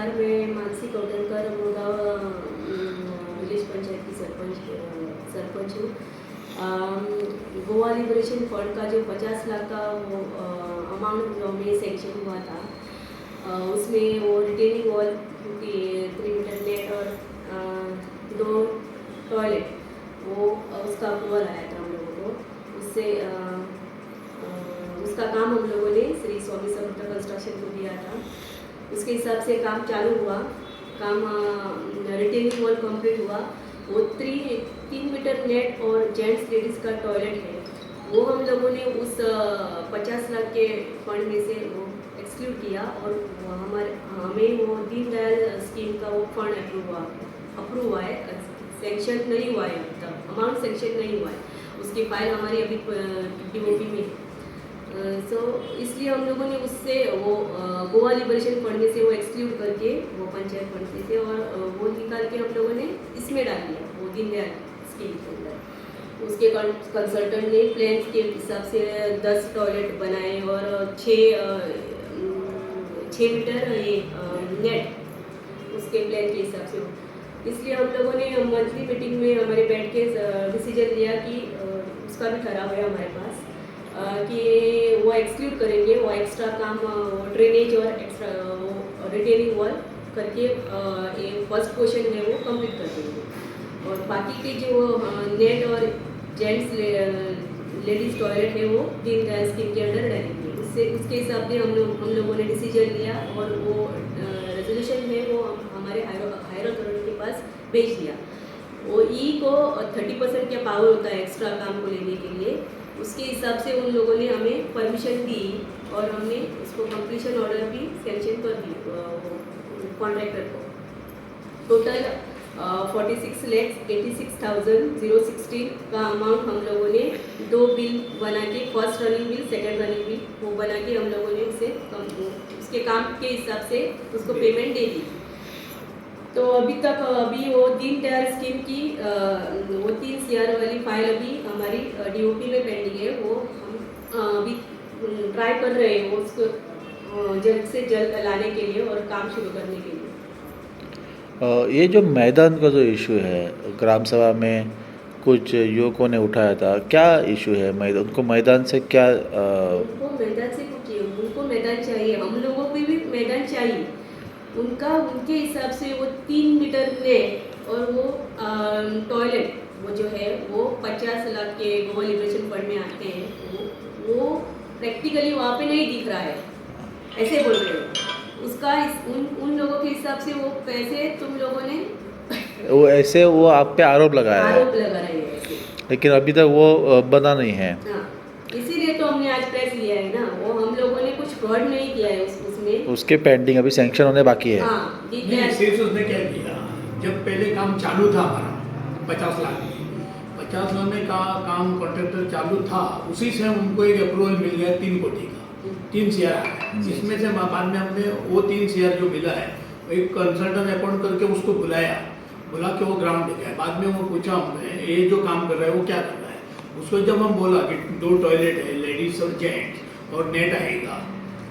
नमस्कार, मैं मानसी कौटनकर मुळगाव विलेज पंचायत की सरपंच हूँ। गोवा लिबरेशन फंड का जो 50 लाख का वो अमाउंट जो हमें सेंक्शन हुआ था, उसमें वो रिटेनिंग वॉल 3 मीटर नेट और 2 टॉयलेट, वो उसका अप्रूवल आया था हम लोगों को। उससे उसका काम हम लोगों ने श्री स्वामी समर्थ कंस्ट्रक्शन को दिया था। उसके हिसाब से काम चालू हुआ, काम रिटेनिंग वॉल कंप्लीट हुआ। वो 3 मीटर नेट और जेंट्स लेडीज़ का टॉयलेट है, वो हम लोगों ने उस 50 लाख के फंड में से वो एक्सक्लूड किया और हमें वो दीनदयाल स्कीम का वो फंड अप्रूव हुआ है, सेंक्शन नहीं हुआ है, अभी तक अमाउंट सेंक्शन नहीं हुआ है। उसकी फाइल हमारी अभी DOP में है। इसलिए हम लोगों ने उससे वो गोवा लिबरेशन फंड में से वो एक्सक्लूड करके वो पंचायत फंड में से और वो निकाल के हम लोगों ने इसमें डाल दिया, वो दीनदयाल स्कीम के अंदर। उसके कंसल्टेंट ने प्लान के हिसाब से 10 टॉयलेट बनाए और 6 मीटर ये नेट उसके प्लान के हिसाब से। इसलिए हम लोगों ने मंथली मीटिंग में हमारे बैठ के डिसीजन लिया कि उसका भी ठहराव है हमारे पास कि वो एक्सक्लूड करेंगे, वो एक्स्ट्रा काम ड्रेनेज और एक्स्ट्रा वो रिटेनिंग वॉल करके ये फर्स्ट पोर्शन है वो कंप्लीट कर देंगे और बाकी के जो नेट और जेंट्स लेडीज़ टॉयलेट है वो दीनदयाल स्कीम के अंडर डालेंगे। उसके हिसाब से हम लोगों ने डिसीजन लिया और वो रेजोल्यूशन है वो हमारे हायर अथॉरिटी के पास भेज दिया। वो को 30% क्या पावर होता है एक्स्ट्रा काम को लेने के लिए, उसके हिसाब से उन लोगों ने हमें परमिशन दी और हमने उसको कंप्लीशन ऑर्डर भी सेंक्शन कर दी कॉन्ट्रैक्टर को। टोटल 46,86,016 का अमाउंट हम लोगों ने 2 बिल बना के, first running bill, second running bill वो बना के हम लोगों ने उसे उसके काम के हिसाब से उसको पेमेंट दे दी। तो अभी वो दीनदयाल स्कीम की वो 3 CR वाली फाइल अभी हमारी DOP में पेंडिंग है। वो हम अभी ट्राई कर रहे हैं वो उसको जल्द से जल्द लाने के लिए और काम शुरू करने के लिए। ये जो मैदान का जो इशू है, ग्राम सभा में कुछ युवकों ने उठाया था, क्या इशू है मैदान? उनको मैदान से क्या उनको मैदान से कुछ, उनको मैदान चाहिए, हम लोगों को भी मैदान चाहिए। उनके हिसाब से वो 3 मीटर नेट और वो टॉयलेट वो जो है वो 50 लाख के गोवा लिबरेशन फंड में आते हैं, वो प्रैक्टिकली वहाँ पे नहीं दिख रहा है, ऐसे बोल रहे हो। उसका उन लोगों के हिसाब से वो पैसे तुम लोगों ने वो ऐसे वो आप पे आरोप लगा रहे हैं ऐसे, लेकिन अभी तक वो बना नहीं है। हाँ, इसीलिए तो हमने आज प्रेस लिया है ना। वो हम लोगों ने कुछ फ्रॉड नहीं किया है उसमें, उसके पेंडिंग अभी सैंक्शन होने बाकी है। हाँ, सिर्फ उसने क्या किया, जब पहले काम चालू था हमारा 50 लाख में काम कॉन्ट्रैक्टर चालू था, उसी से उनको एक अप्रूवल मिल गया 3 कोटी का, 3 CR। इसमें से बाद में हमने वो 3 CR जो मिला है एक कंसल्टेंट अपॉइंट करके उसको बुला के वो ग्राउंड पे गया। बाद में वो पूछा हमने ये जो काम कर रहा है वो क्या कर रहा है। उसको जब हम बोला कि 2 टॉयलेट है लेडीज और जेंट्स और नेट आएगा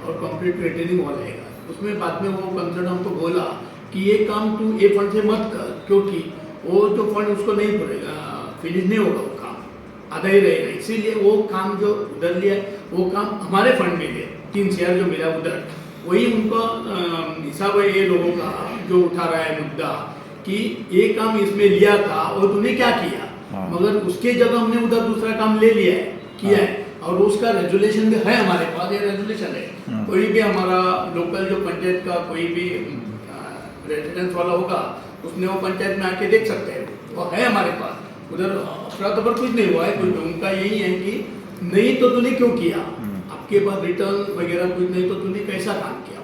और कंप्लीट रिटेनिंग वॉल आएगा, उसमें बाद में वो कंसल्टेंट हमको बोला कि ये काम तू ये फंड से मत कर, क्योंकि वो जो फंड उसको नहीं पड़ेगा, फिनिश नहीं होगा, वो काम आधा ही रहेगा। इसीलिए वो काम जो उधर लिया वो काम हमारे फंड में दे, 3 CR जो मिला उधर, वही उनका हिसाब है ये लोगों का जो उठा रहा है मुद्दा कि ये काम इसमें लिया था और तूने क्या किया। मगर उसके जगह हमने उधर दूसरा काम ले लिया है, किया है, और उसका रेजुलेशन भी है हमारे पास। ये रेजुलेशन है, कोई भी हमारा लोकल जो पंचायत का कोई भी रेजिडेंस वाला होगा उसने वो पंचायत में आके देख सकते हैं, वो है हमारे पास। उधर अफरा-तफर कुछ नहीं हुआ है, कुछ उनका यही है कि नहीं तो तूने क्यों किया, आपके पास रिटर्न वगैरह कुछ नहीं तो तूने कैसा काम किया।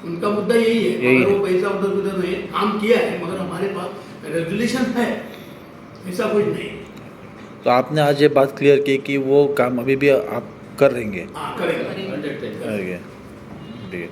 उनका मुद्दा यही है, अगर वो पैसा उधर उधर नहीं काम किया है, मगर हमारे पास रेजुलेशन है, ऐसा कुछ नहीं। तो आपने आज ये बात क्लियर की कि वो काम अभी भी आप कर रहेंगे? हाँ, करेंगे। ठीक है।